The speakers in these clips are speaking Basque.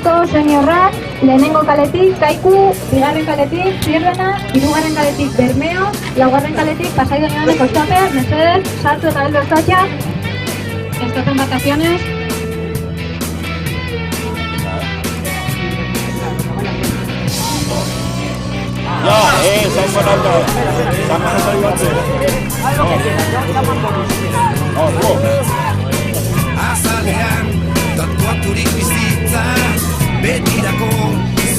gizonezko seniorrak, lehenengo kaletik Kaiku, bigarren kaletik Zierbena, hirugarren kaletik Bermeo, laugarren kaletik Pasaidonibaneko Kostape, mesedez, sartu eta heldu ezatxa. Estás en vacaciones. Ya, son buenas dos. Estamos ayudando. Azalean, tatuaturik bizitza, betirako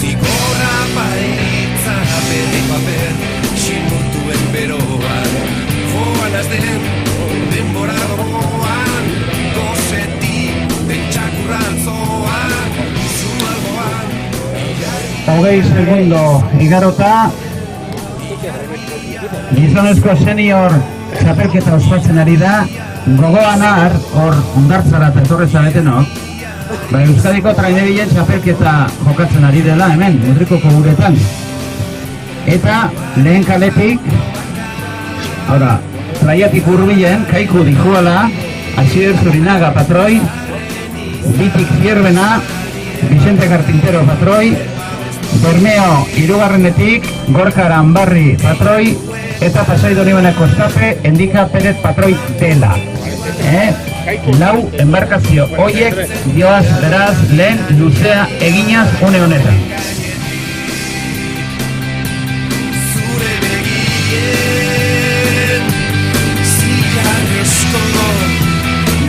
zigorra baitza, bere paper, simurtuen beroan, joan azden, denbora doan, gozetik, pentsakurran zoan, zumalgoan. 20 segundo igarota, gizonezko senior txapelketa ospatzen ari da. Gogoan hor ondartzara eta etorre zaretenok, Euskadiko trainerien txapelketa jokatzen ari dela hemen, Mutrikoko guretan. Eta lehen kaletik, traiatik hurbilen, Kaiku dijuala, Asier Zurinaga patroi, Bitik Zierbena, Vicente Carpintero patroi, Bermeo hirugarrenetik, Gorka Aranbarri patroi, eta Pasaidonibaneko Kostape, Endika Perez patroi dela. Lau embarkazio hoiek dioaz beraz lehen luzea eginaz une honetan. Zure begien, zilar esko,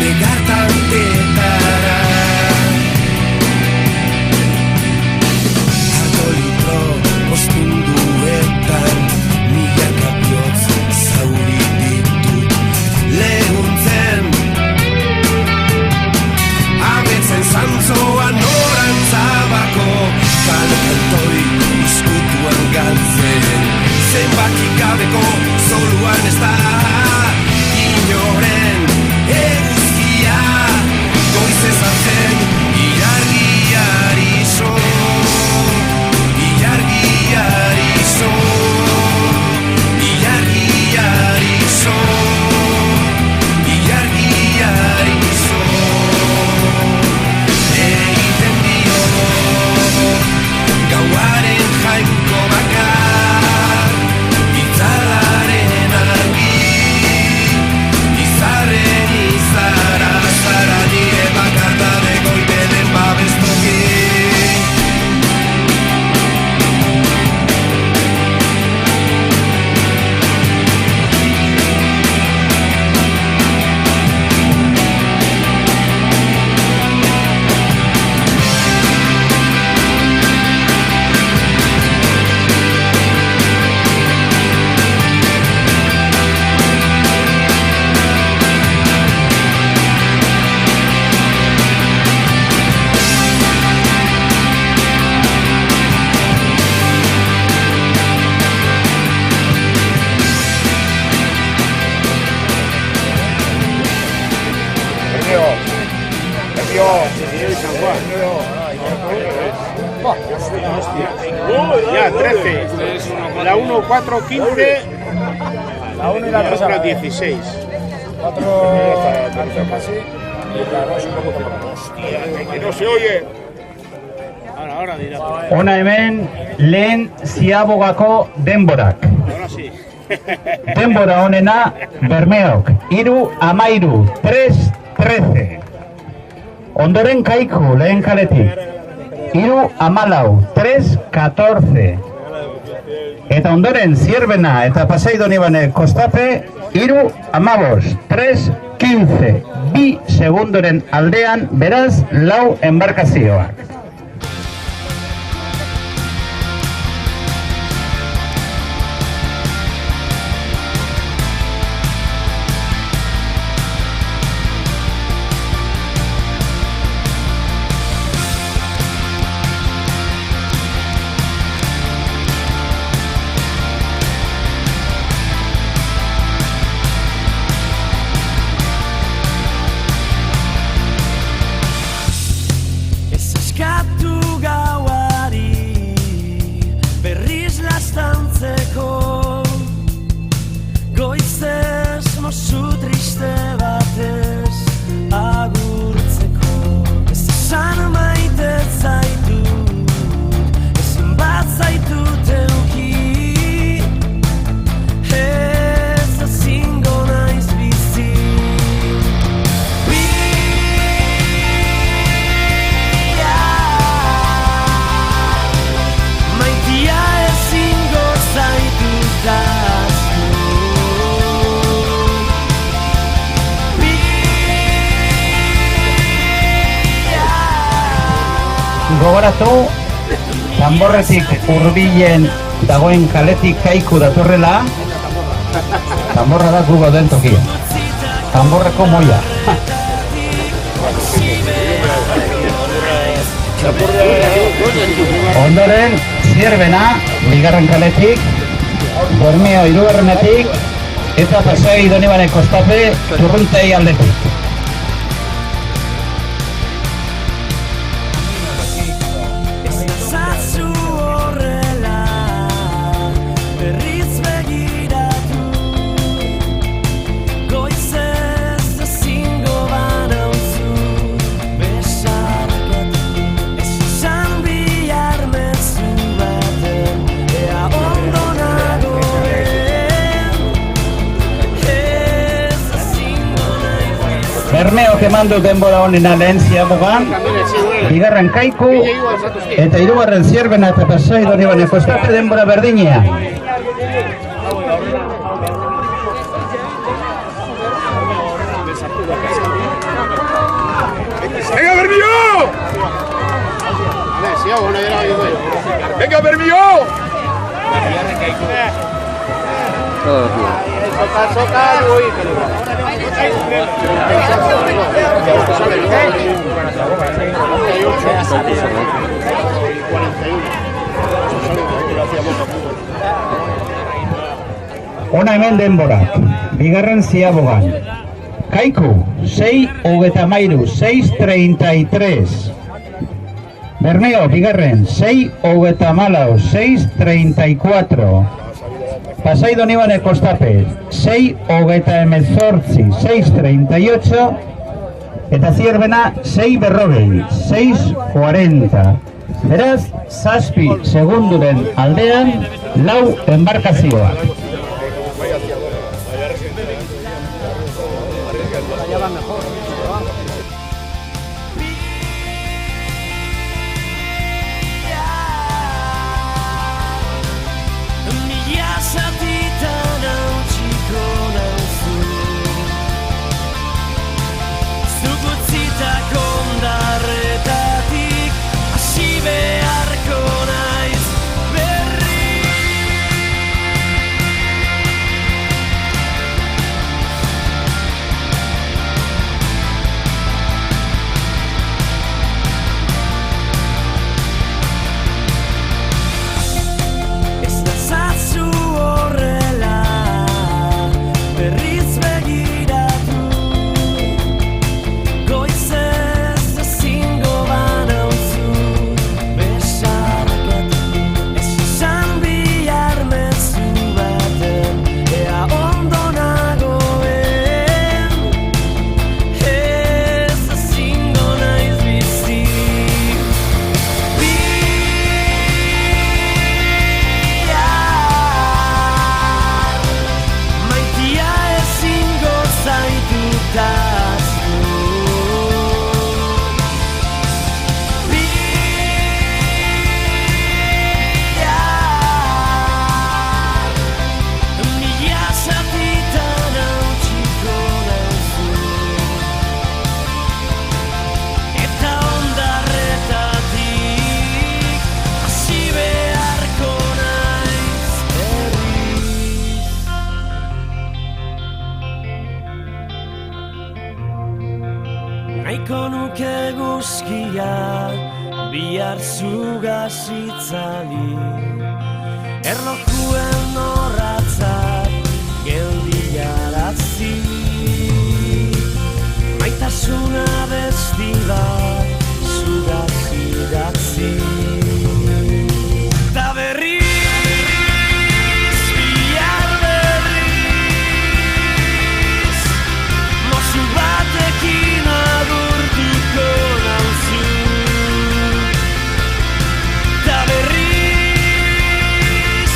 negartantetara. Ardo litro, ostunduetan, milaka bihotz zauri ditut lehuntzen. Ametzen zantzoan norantzabako, kalkantoi iskutuan galtzen. Zenbakik gabeko zoluan ez da inoren eguzkia, goizez hartzen ilargiari zo, ilargiari zo, ilargiari zo, ilargiari zo. Egiten dio gauaren jainko bakar, itzalaren argi, izarren izara, zara nire bakartade goibelen babestoki. Ya, 13. La 1, 4, 15. La 1 y la 3 a las 16. 4 casi. Y la 2 un poco por Hostia, que no se oye. Ahora dirá. Ona hemen lehen ziabogako denborak. Ahora sí. Denbora honena Bermeok, 3:13. 3:13. Ondoren Kaiku lehen kaletik, 3:14. 3:14. Eta ondoren Zierbena eta Pasaidonibaneko Kostape, 3:15. 3:15. 2 segundoren aldean, beraz, lau embarkazioak. Esa escala gogoratu, Danborretik hurbilen dagoen kaletik Kaiku datorrela. Danborra da gu gauden tokia. Danborreko moia. Ondoren, Zierbena, bigarren kaletik, Bermeo hirugarrenetik, eta Pasai Donibane Kostape Turruntei aldetik. Bermeok eman du denbora honena lehen Ziabogan, bigarren Kaiku, eta hirugarren Zierbena eta Pasai Donibane Kostape denbora berdinea. ¡Venga, Bermeo! ¡Venga, Bermeo! Ona hemen denborak, bigarren Ziabogan. Kaiku, 6:33, 6:33. Bermeo, bigarren, 6:14, 6:34. Pasai Donibane Kostape, 6:18, 6:38. Eta Zierbena, 6:40, 6:40. Beraz, 7 segunduren aldean, 4 embarkazioak. Nahiko nuke guzkia bihar zugaz itzali, erlojuen horratzak geldiarazi, maitasuna besti bat zugaz idatzi. Ta berriz, bihar berriz, mozu batekin agurtuko nauzu. Ta berriz,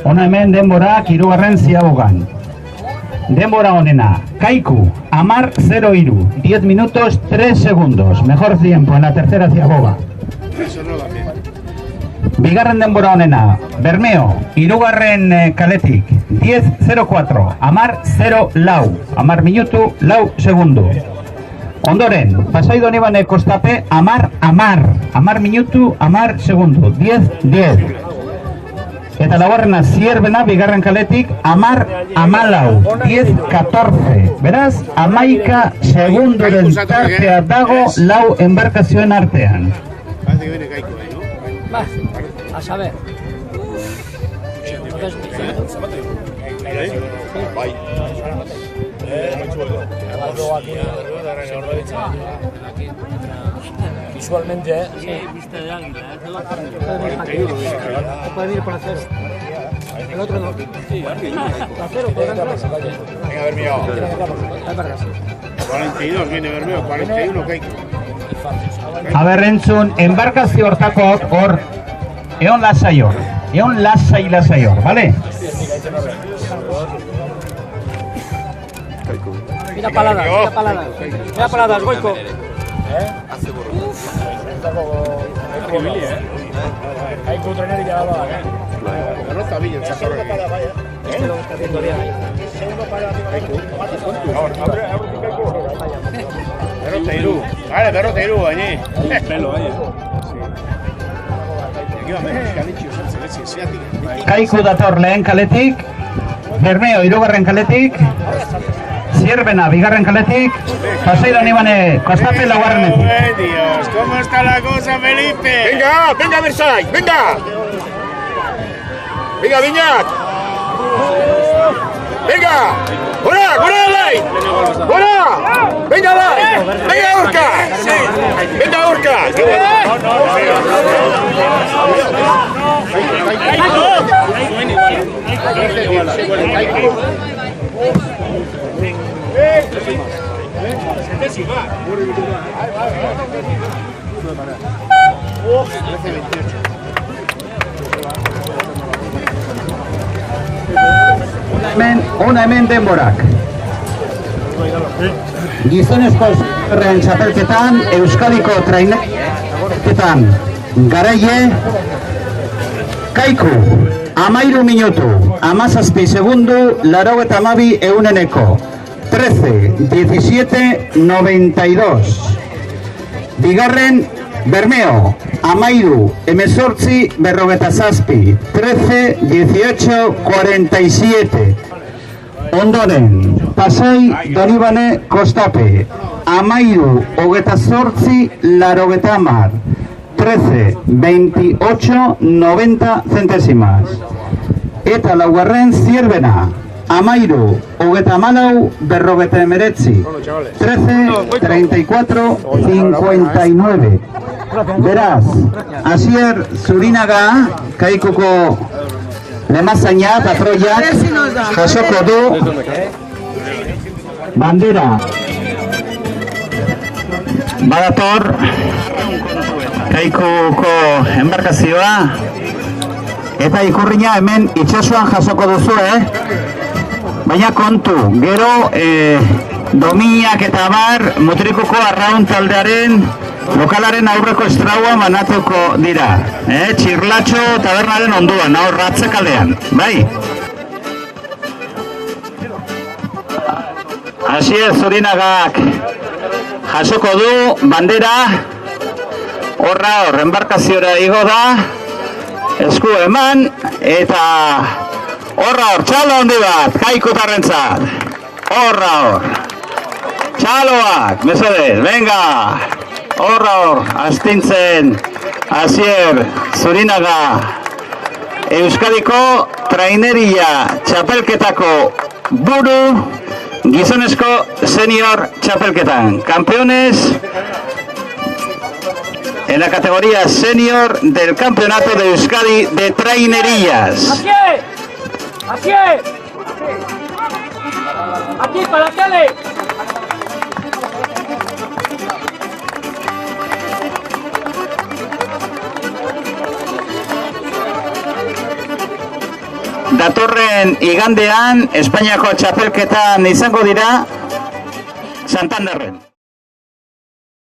Ona hemen denborak hirugarren ziabogan. Denbora onena, Kaiku, Amar 03, 10 minutos 3 segundos. Mejor tiempo en la tercera ziaboga. Bigarren denbora onena, Bermeo, hirugarren kaletik, 10.04, Amar 0 lau, Amar minutu lau segundu. Ondoren, Pasai Donibane Kostape, Amar minutu, Amar segundu, 10.10. Eta laugarrena Zierbena, bigarren kaletik, Amar lau, 10.14. Beraz, 11 segunduren tartea dago lau embarkazioen artean. Parece que viene Kaiku ahí, ¿no? Va, a saber. Bai. Visualmente, sí, vista de águila. Puede ir por acero. El otro no. Acero, puede entrar. Venga, Bermeo. 42 viene Bermeo, 41 Kaiku. Aber entzun, embarkazio hortakok hor, egon lasai hor, bale? Mira paladas, Goiko. Kaiku trenerik da bada, Derrota Villa, Chatorre. Este lo está haciendo bien ahí. Derrota Iru. Vale, derrota Iru, baina. Pelo, baina. Kaiku dator lehen kaletik, Bermeo hirugarren kaletik, Zierbena bigarren kaletik, Pasai Donibane Kostape laugarrenetik. Dios, ¿cómo está la cosa, Felipe? Venga, venga, Versailles, venga. Venga, Viñat. Venga. ¡Hora, Lai! ¡Hora! ¡Venga, Lai! ¡Venga, Urca! ¡Venga, Urca! Ona hemen denborak. Gizonezko herren txapelketan, Euskadiko traineketan Garaie, Kaiku, 13 minutu, 17 segundu, 82 euneneko, 13, 17, 92. Bigarren, Bermeo, 13, 18, 13, 18, 47. Ondoren, Pasai Donibane Kostape, 13, 18, 80, 13, 28, 90 centésimas. Eta laugarren Zierbena, 13, 34, 13, 34, 59. Beraz, Asier Zurinaga, Kaikuko lemazaina, patroiak, jasoko du bandera. Badator, Kaikuko embarkazioa, eta ikurrina hemen itxasuan jasoko duzu, Baina kontu, gero dominak eta bar, Mutrikuko arraun taldearen lokalaren aurreko estraua manatuko dira. Txirlatxo tabernaren onduan, hor Ratzekalean, bai? Asier Zurinagak jasoko du bandera, hor embarkaziora igo da, esku eman, eta hor, txalo handi bat, Kaikutarrentzat. Hor, txaloak, mesedez, venga. Hor, astintzen, Asier Zurinaga, Euskadiko traineria txapelketako buru, gizonezko senior txapelketan. Campeones en la categoría senior del Campeonato de Euskadi de Trainerías. ¡Aquí! ¡Aquí, para la tele! datorren igandean Espainiako txapelketan izango dira Santanderren.